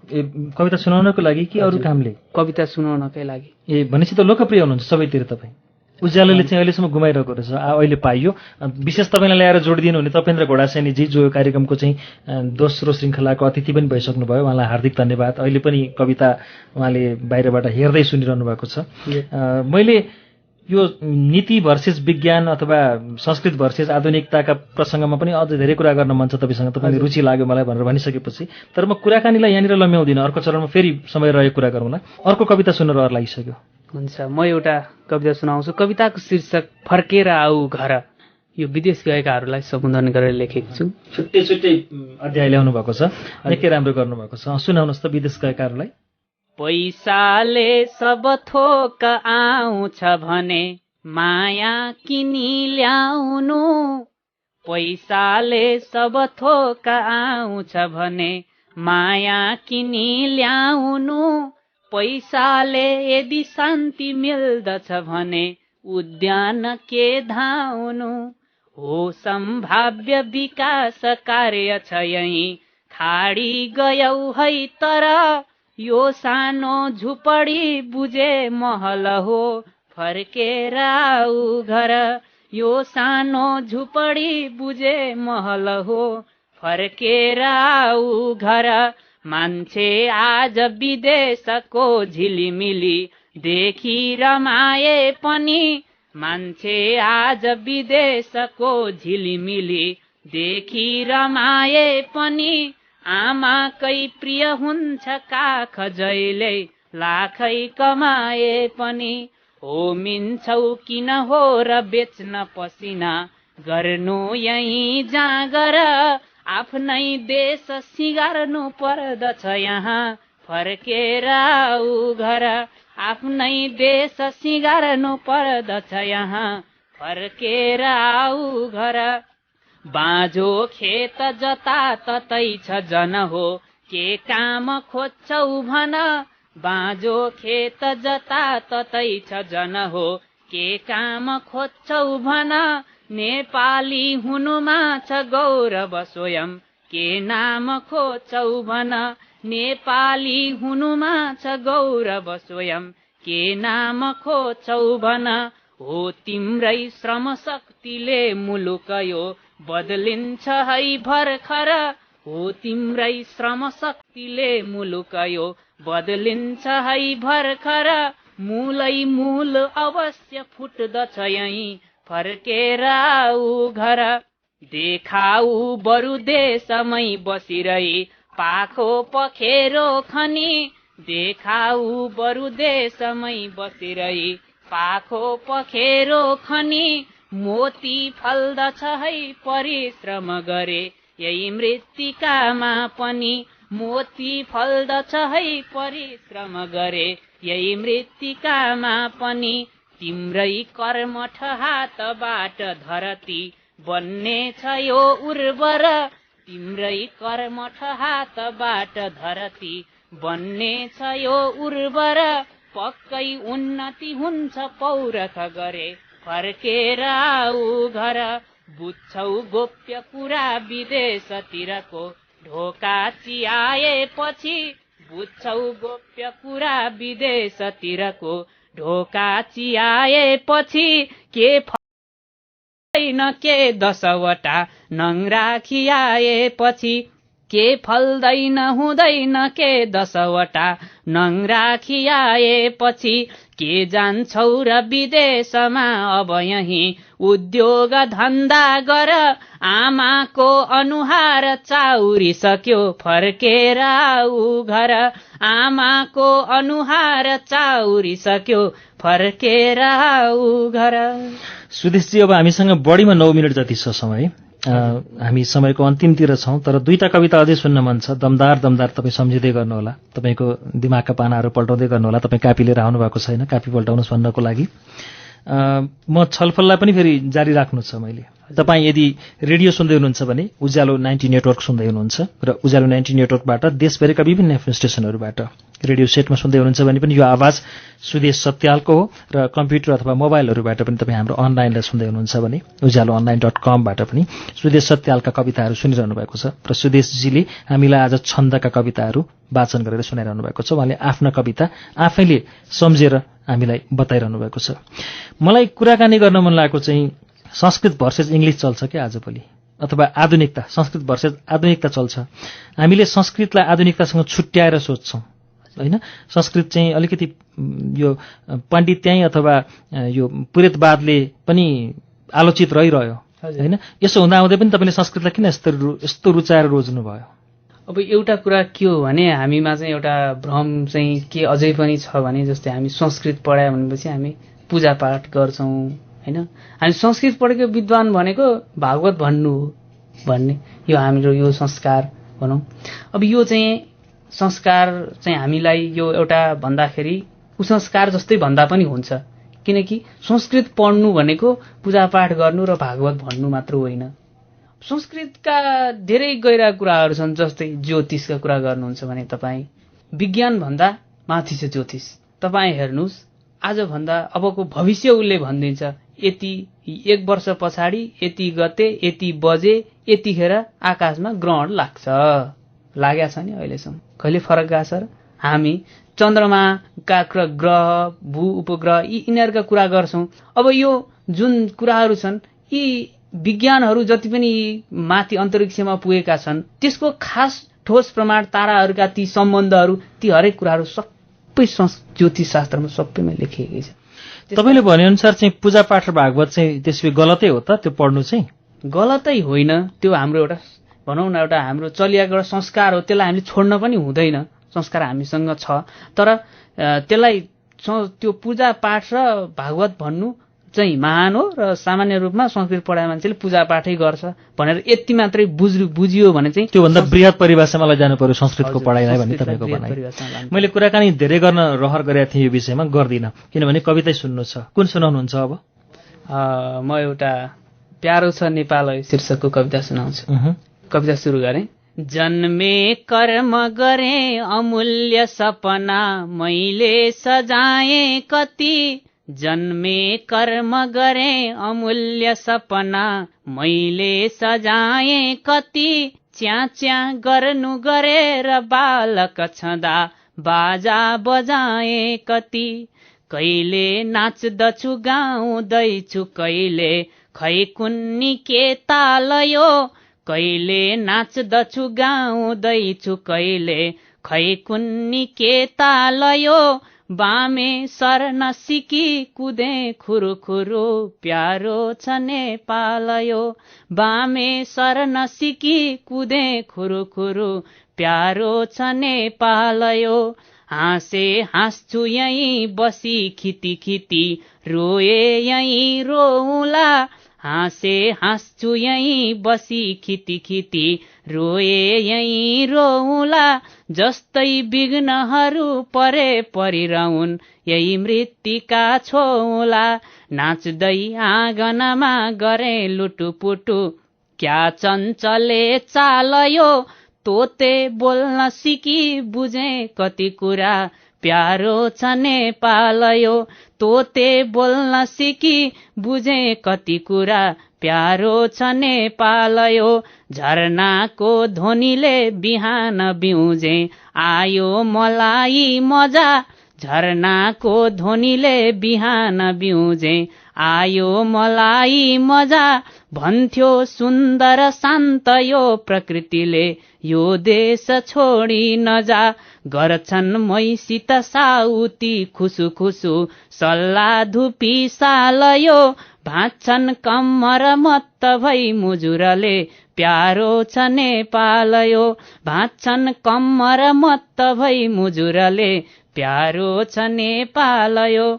ए कविता सुनाउनको लागि कि अरू कामले? कविता सुनाउनकै लागि। ए भनेपछि त लोकप्रिय हुनुहुन्छ सबैतिर तपाईँ। उज्यालोले चाहिँ अहिलेसम्म गुमाइरहेको रहेछ, अहिले पाइयो। विशेष तपाईँलाई ल्याएर जोडिदिनु हुने तपेन्द्र घोडासेनीजी, जो यो कार्यक्रमको चाहिँ दोस्रो श्रृङ्खलाको अतिथि पनि भइसक्नुभयो, उहाँलाई हार्दिक धन्यवाद। अहिले पनि कविता उहाँले बाहिरबाट हेर्दै सुनिरहनु भएको छ। मैले यो नीति भर्सेस विज्ञान अथवा संस्कृत भर्सेस आधुनिकताका प्रसङ्गमा पनि अझ धेरै कुरा गर्न मन छ तपाईँसँग, तपाईँले रुचि लाग्यो मलाई भनेर भनिसकेपछि। तर म कुराकानीलाई यहाँनिर लम्ब्याउँदिनँ, अर्को चरणमा फेरि समय रहेको कुरा गरौँला। अर्को कविता सुन्न रहर लागिसक्यो। हुन्छ, म एउटा कविता सुनाउँछु। कविताको शीर्षक फर्केर आऊ घर। यो विदेश गएकाहरूलाई सम्बोधन गरेर लेखेको छु। छुट्टै छुट्टै अध्याय ल्याउनु भएको छ, निकै राम्रो गर्नुभएको छ। सुनाउनुहोस् त विदेश गएकाहरूलाई। पैसाले सब थोक आउँछ भने माया किनी ल्याउनु, पैसाले सब थोक आउँछ भने माया किनी ल्याउनु, पैसाले यदि शान्ति मिल्दछ भने उद्यान के धाउनु, हो सम्भाव्य विकास कार्य छ यही खाडी गयौ है तर, यो सानो झुपडी बुझे महल हो फर्केर आऊ घर, यो सानो झुपडी बुझे महल हो फर्केर आऊ घर, मान्छे आज विदेशको झिलिमिली देखि रमाए पनि, मान्छे आज विदेशको झिलिमिली देखि रमाए पनि, आमाकै प्रिय हुन्छ काख जहिले लाखै कमाए पनि, हो मिन्छौ किन हो र बेच्न पसिना गर्नु यही जाँगर, आफ्नै देश सिगार्नु पर्दछ यहाँ फर्केर आऊ घर, आफ्नै देश सिगार्नु पर्दछ यहाँ फर्केर आऊ घर, बाँझो खेत जता ततै छ जन हो के काम खोज्छौ भन, बाँझो खेत जता ततै छ जन हो के काम खोज्छौ भन, नेपाली हुनुमा छ गौरव स्वयं के नाम खोज्छौ भन, नेपाली हुनुमा छ गौरव स्वयं के नाम खोज्छौ भन, हो तिम्रै श्रम शक्तिले मुलुक यो बदलिन्छ है भर्खर, हो तिम्रै श्रम शक्तिले मुलुक यो बदलिन्छ है भर्खर, मूलै मूल अवश्य फुट्दछ यही फर्केर आऊ घर, देखाऊ बरु देशमै बसिरही पाखो पखेरो खनी, देखाऊ बरु देशमै बसिरही पाखो पखेरो खनी, मोती फल्दछ है परिश्रम गरे यही मृत्तिकामा पनि, मोती फल्दछ है परिश्रम गरे यही मृत्तिकामा पनि, तिम्रै कर्मठ हातबाट धरती बन्ने छ यो उर्वर, तिम्रै कर्मठ हातबाट धरती बन्ने छ यो उर्वर, पक्कै उन्नति हुन्छ पौरख गरे फर्केर आऊ घर, बुझ्छौ गोप्य कुरा विदेशतिरको ढोका चियाएपछि, बुझ्छौ गोप्य कुरा विदेशतिरको ढोका चियाएपछि, के फल्दैन के 10वटा नङ्ग्रा खियाएपछि, के फल्दैन हुँदैन के 10वटा नङ्ग्रा खियाएपछि, के जान्छौ र विदेशमा अब यही उद्योग धन्दा गर, आमाको अनुहार चाउरिसक्यो फर्केर आऊ घर, आमाको अनुहार चाउरिसक्यो फर्केर आऊ घर। सुदेशजी, अब हामीसँग बढीमा 9 मिनट जति छ समय, हामी समयको अन्तिमतिर छौं, तर दुईटा कविता अझै सुन्न मन छ। दमदार दमदार तपाईँ सम्झिँदै गर्नुहोला, तपाईँको दिमागका पानाहरू पल्टाउँदै गर्नुहोला। तपाईँ कापी लिएर आउनु भएको छैन, कापी पल्टाउनुहोस् भन्नको लागि। म छलफललाई पनि फेरि जारी राख्नु छ मैले। तपाईँ यदि रेडियो सुन्दै हुनुहुन्छ भने उज्यालो 90 नेटवर्क सुन्दै हुनुहुन्छ र उज्यालो 90 नेटवर्कबाट देशभरिका विभिन्न एफएम स्टेशनहरूबाट रेडियो सेटमा सुन्दै हुनुहुन्छ भने पनि यो आवाज सुदेश सत्यालको हो र कम्प्युटर अथवा मोबाइलहरूबाट पनि तपाईँ हाम्रो अनलाइनलाई सुन्दै हुनुहुन्छ भने उज्यालो online.com बाट पनि सुदेश सत्यालका कविताहरू सुनिरहनु भएको छ र सुदेशजीले हामीलाई आज छन्दका कविताहरू वाचन गरेर सुनाइरहनु भएको छ। उहाँले आफ्ना कविता आफैले सम्झेर हामीलाई बताइरहनु भएको छ। मलाई कुराकानी गर्न मन लागेको चाहिँ संस्कृत भर्सेस इङ्ग्लिस चल्छ क्या आजभोलि, अथवा आधुनिकता, संस्कृत भर्सेस आधुनिकता चल्छ। हामीले संस्कृतलाई आधुनिकतासँग छुट्याएर सोच्छौँ होइन। संस्कृत चाहिँ अलिकति यो पण्डित्याई अथवा यो पुरेतवादले पनि आलोचित रहिरह्यो होइन। यसो हुँदाहुँदै पनि तपाईँले संस्कृतलाई किन यस्तो रुचाएर रोज्नु भयो? अब एउटा कुरा के हो भने हामीमा चाहिँ एउटा भ्रम चाहिँ के अझै पनि छ भने, जस्तै हामी संस्कृत पढायो भनेपछि हामी पूजापाठ गर्छौँ होइन। हामी संस्कृत पढेको विद्वान भनेको भागवत भन्नु हो भन्ने यो हाम्रो यो संस्कार भनौँ। अब यो चाहिँ संस्कार चाहिँ हामीलाई यो एउटा भन्दाखेरि कुसंस्कार जस्तै भन्दा पनि हुन्छ, किनकि संस्कृत पढ्नु भनेको पूजापाठ गर्नु र भागवत भन्नु मात्र होइन। संस्कृतका धेरै गहिरा कुराहरू छन्, जस्तै ज्योतिषका कुरा गर्नुहुन्छ भने तपाईँ विज्ञानभन्दा माथि छ ज्योतिष। तपाईँ हेर्नुहोस् आजभन्दा अबको भविष्य उसले भनिदिन्छ, यति 1 वर्ष पछाडि यति गते यति बजे यतिखेर आकाशमा ग्रहण लाग्छ। लागेको छ नि अहिलेसम्म, कहिले फरक गएको छ र? हामी चन्द्रमाका ग्रह भू उपग्रह यिनीहरूका कुरा गर्छौँ। अब यो जुन कुराहरू छन् यी विज्ञानहरू जति पनि माथि अन्तरिक्षमा पुगेका छन् त्यसको खास ठोस प्रमाण ताराहरूका ती सम्बन्धहरू ती हरेक कुराहरू सबै ज्योतिष शास्त्रमा सबैमा लेखिएकै छ। तपाईँले भनेअनुसार चाहिँ पूजापाठ र भागवत चाहिँ त्यसै गलतै हो त? त्यो पढ्नु चाहिँ गलतै होइन, त्यो हाम्रो एउटा भनौँ न एउटा हाम्रो चलिआएको एउटा संस्कार हो। त्यसलाई हामीले छोड्न पनि हुँदैन, संस्कार हामीसँग छ। तर त्यसलाई त्यो पूजापाठ र भागवत भन्नु चाहिँ महान हो र सामान्य रूपमा संस्कृत पढाए मान्छेले पूजापाठै गर्छ भनेर यति मात्रै बुझियो भने चाहिँ त्योभन्दा बृहत परिभाषामा जानु पर्यो संस्कृतको पढाइलाई भन्ने तपाईँको भनाइ। मैले कुराकानी धेरै गर्न रहर गरेका थिएँ यो विषयमा, गर्दिनँ किनभने कवितै सुन्नु छ। कुन सुनाउनुहुन्छ अब? म एउटा प्यारो छ नेपाल शीर्षकको कविता सुनाउँछु। कविता सुरु गरेँ। जन्मे कर्म गरे अमूल्य सपना मैले सजाए कति, जन्मे कर्म गरे अमूल्य सपना मैले सजाए कति, च्याच्या गर्नु गरेर बालक छँदा बाजा बजाए कति, कहिले नाच्दछु गाउँदैछु कहिले खै कुन्नी के तालयो, कहिले नाच्दछु गाउँदैछु कहिले खै कुन्नी के तालयो, बामे सर्न सिकी कुदे खुरुखुरु प्यारो छ नेपालयो, बामे सर्न सिकी कुदे खुरुखुरु प्यारो छ नेपालयो, हाँसे हाँस्छु यहीँ बसी खिती खिती रोए यहीँ रोउला, हाँसे हाँस्छु यहीँ बसी खिती खिती रोए यहीँ रोउला, जस्तै विघ्नहरू परे परिरहुन् यही मृत्युका छोला, नाच्दै आँगनमा गरे लुटुपुटु क्या चञ्चले चालयो, तोते बोल्न सिकी बुझे कति कुरा प्यारो छ नेपालयो, तोते बोल्न सिकी बुझे कति कुरा प्यारो छ नेपालयो, झरनाको ध्वनिले बिहान बिउजे आयो मलाई मजा, झरनाको ध्वनिले बिहान बिउजे आयो मलाई मजा, भन्थ्यो सुन्दर शान्त यो प्रकृतिले यो देश छोडी नजा, गर्छन् मैसित साउती खुसु खुसु सल्लाह धुपी सालयो, भाँच्छन् कम्मर मत्त भई मुजुरले प्यारो छ नेपालयो, भाँच्छन् कम्मर मत्त भई मुजुरले प्यारो छ नेपालयो,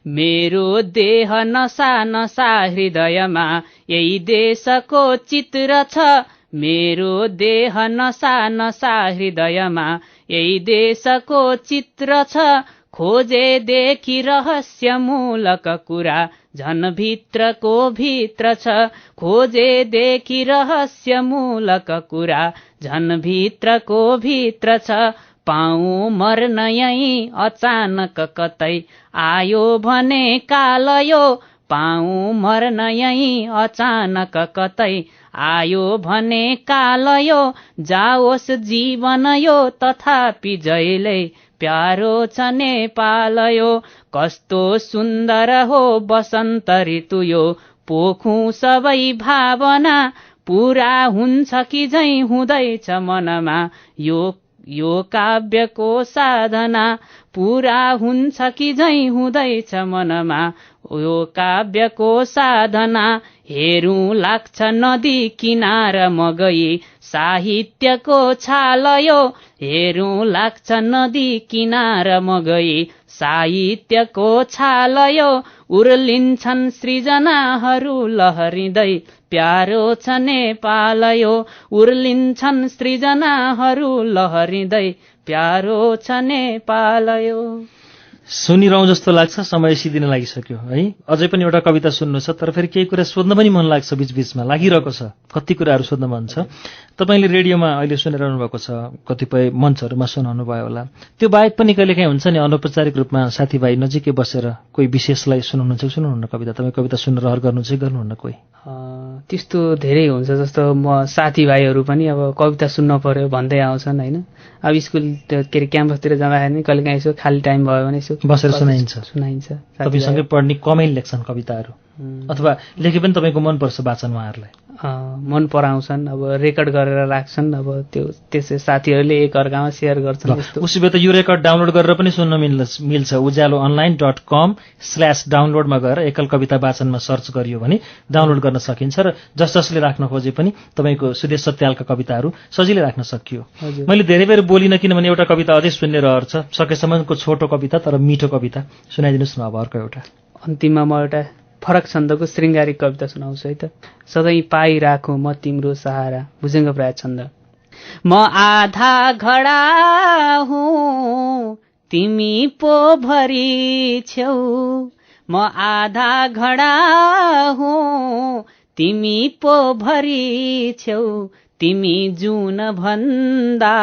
मेरो देह नसा नसा हृदयमा यही देशको चित्र छ, मेरो देह नसा नसा हृदयमा यही देशको चित्र छ, खोजेदेखि रहस्यमूलक कुरा झन् भित्रको भित्र छ। खोजेदेखि रहस्यमूलक कुरा झन् भित्रको भित्र छ। पाऊ मर्न यही अचानक कतै आयो भने कालयो। पाऊ मर्न यही अचानक कतै आयो भने कालयो। जाओस् जीवन यो तथापि जहिले प्यारो छ नेपाल यो। कस्तो सुन्दर हो बसन्त ऋतु यो। पोखु सबै भावना पूरा हुन्छ कि झैं हुँदैछ मनमा। यो काव्यको साधना पूरा हुन्छ कि झैं हुँदैछ मनमा। यो काव्यको साधना हेरौँ लाग्छ नदी किनार म गई। साहित्यको छाल यो हेरौँ लाग्छ नदी किनार म गई। साहित्यको छाल यो उर्लिन्छन् सृजनाहरू लहरिँदै। प्यारो छ नेपाल यो। उर्लिन्छन् सृजनाहरू लहरिँदै। प्यारो छ नेपाल यो। सुनिरहँ जस्तो लाग्छ, समय सिद्धिन लागिसक्यो है। अझै पनि एउटा कविता सुन्नु छ, तर फेरि केही कुरा सोध्न पनि मन लाग्छ, बीचबीचमा लागिरहेको छ, कति कुराहरू सोध्न मन छ। तपाईँले रेडियोमा अहिले सुनिरहनु भएको छ, कतिपय मञ्चहरूमा सुनाउनु भयो होला। त्यो बाहेक पनि कहिलेकाहीँ हुन्छ नि अनौपचारिक रूपमा साथीभाइ नजिकै बसेर कोही विशेषलाई सुनाउनुहुन्छ कि सुनाउनुहुन्न कविता? तपाईँ कविता सुन्न रहर गर्नुहुन्छ कि गर्नुहुन्न? कोही त्यस्तो धेरै हुन्छ, जस्तो म साथीभाइहरू पनि अब कविता सुन्न पर्यो भन्दै आउँछन् होइन। अब स्कुल के अरे क्याम्पसतिर जाँदाखेरि कहिलेकाहीँ यसो खाली टाइम भयो भने यसो बसेर सुनाइन्छ। तपाईँसँगै पढ्ने कमै लेख्छन् कविताहरू, अथवा लेखे पनि तपाईँको मनपर्छ वाचन उहाँहरूलाई? मन पराउँछन्, अब रेकर्ड गरेर राख्छन्। अब त्यसै साथीहरूले एक अर्कामा सेयर गर्छन्। उसो भए त यो रेकर्ड डाउनलोड गरेर पनि सुन्न मिल्छ। ujalonline.com/डाउनलोडमा गएर एकल कविता वाचनमा सर्च गरियो भने डाउनलोड गर्न सकिन्छ र जसले राख्न खोजे पनि तपाईँको सुदेश सत्यालका कविताहरू सजिलै राख्न सकियो। मैले धेरै बेर बोलिनँ किनभने एउटा कविता अझै सुन्ने रहर छ, सकेसम्मको छोटो कविता तर मिठो कविता सुनाइदिनुहोस् न अब अर्को एउटा। अन्तिममा म एउटा फरक छन्दको श्रृङ्गारिक कविता सुनाउँछु है त। सधैँ पाइराखौँ म तिम्रो सहारा, भुजङ्गप्राय छन्द। म आधा घडा हुँ तिमी पो भरि छेउ। म आधा घडा हुँ तिमी पो भरि छेउ। तिमी जुन भन्दा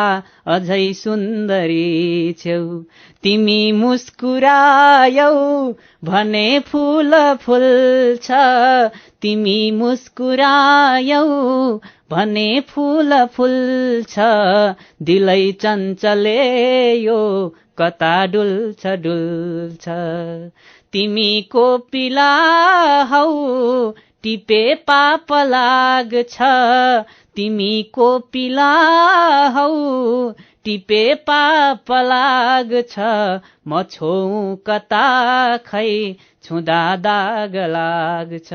अझै सुन्दरी छेउ। तिमी मुस्कुरायौ भने फूल फुल्छ। तिमी मुस्कुरायौ भने फूल फुल्छ। दिलै चञ्चले यो कता डुल्छ डुल्छ। तिमी कोपिला हौ टिपे पाप लाग्छ। तिमी कोपिला हौ टिपे पाप लाग्छ। म छौँ कता खै छुँदा दाग लाग्छ।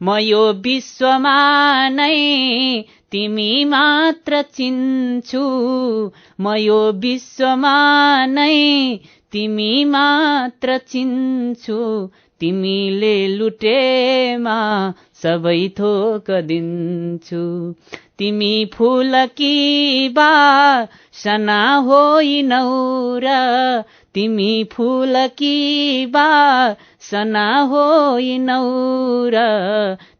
म यो विश्वमा नै तिमी मात्र चिन्छु। म यो विश्वमा नै तिमी मात्र चिन्छु। तिमीले लुटेमा सबै थोक दिन्छु। तिमी फूलकी बासना होइनौ र। तिमी फूलकी बासना होइनौ र।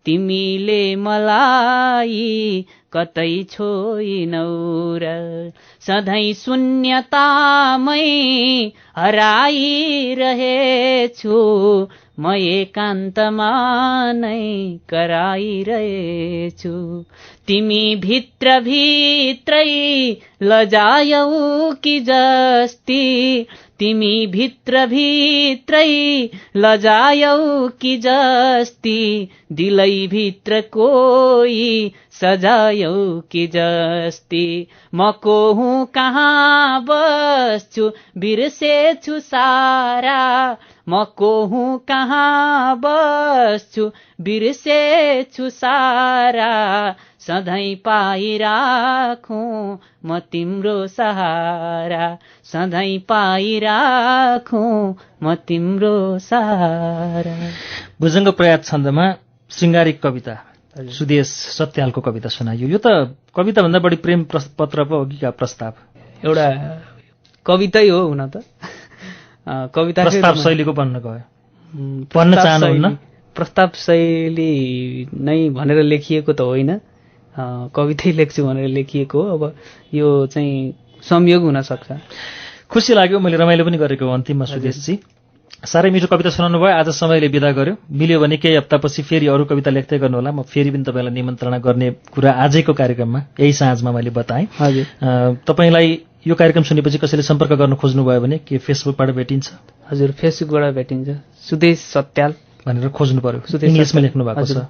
तिमीले मलाई कतै छोइनौ र। सधैँ शून्यतामै हराइरहेछु। म एकान्तमा नै कराइरहेछु। तिमी भित्र भित्रै लजायौ कि जस्ती। तिमी भित्र भित्रै लजायौ कि जस्ती। दिलै भित्र कोही सजायौ कि जस्ती। म को हुँ कहाँ बस्छु बिर्सेछु सारा। म को हुँ कहाँ बस्छु बिर्सेछु सारा। सधैँ पाइराखौँ म तिम्रो सहारा। सधैँ पाइराखौँ म तिम्रो सहारा। भुजङ्ग प्रयात छन्दमा श्रृङ्गारिक कविता सुदेश सत्यालको कविता सुनाइयो। यो त कविताभन्दा बढी प्रेम पत्र पो हो कि प्रस्ताव? एउटा कवितै हो हुन त। कविता प्रस्ताव शैलीको बन्न गयो, पढ्न चाहनुहुन्न? प्रस्ताव शैली नै भनेर लेखिएको त होइन, कवितै लेख्छु भनेर लेखिएको हो। अब यो चाहिँ संयोग हुन सक्छ। खुसी लाग्यो, मैले रमाइलो पनि गरेको अन्तिममा सुदेशजी। साह्रै मिठो कविता सुनाउनु भयो। आज समयले बिदा गर्यो, मिल्यो भने केही हप्तापछि फेरि अरू कविता लेख्दै गर्नुहोला। म फेरि पनि तपाईँलाई निमन्त्रणा गर्ने कुरा आजैको कार्यक्रममा यही साँझमा मैले बताएँ। हजुर, तपाईँलाई यो कार्यक्रम सुनेपछि कसैले सम्पर्क गर्न खोज्नुभयो भने के फेसबुकबाट भेटिन्छ? हजुर, फेसबुकबाट भेटिन्छ। सुदेश सत्याल भनेर खोज्नु पर्यो, इङ्ग्लिसमा लेख्नु भएको छ।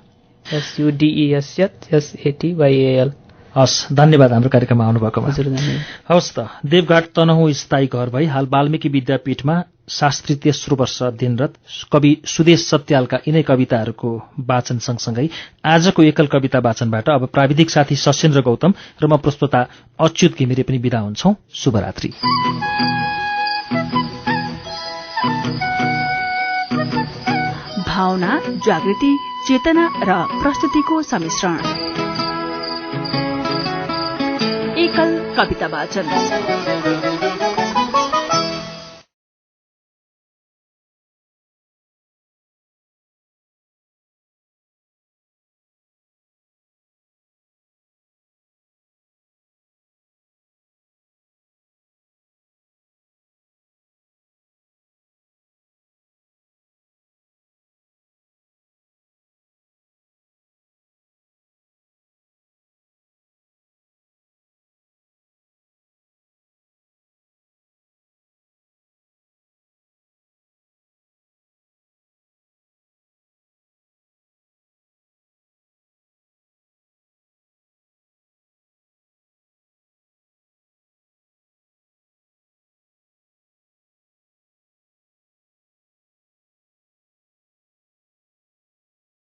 SUDESSATYAL। हस्, धन्यवाद हाम्रो कार्यक्रममा आउनुभएकोमा। हजुर, धन्यवाद। हवस् त, देवघाट तनहुँ स्थायी घर भई हाल वाल्मीकि विद्यापीठमा शास्त्री तेस्रो वर्ष अध्ययनरत कवि सुदेश सत्यालका यिनै कविताहरूको वाचन सँगसँगै आजको एकल कविता वाचनबाट अब प्राविधिक साथी सशेन्द्र गौतम र म प्रस्तोता अच्युत घिमिरे पनि बिदा हुन्छौं। शुभरात्रि। भावना, जागृति, चेतना र प्रस्तुतिको सम्मिश्रण। एकल कविता वाचन।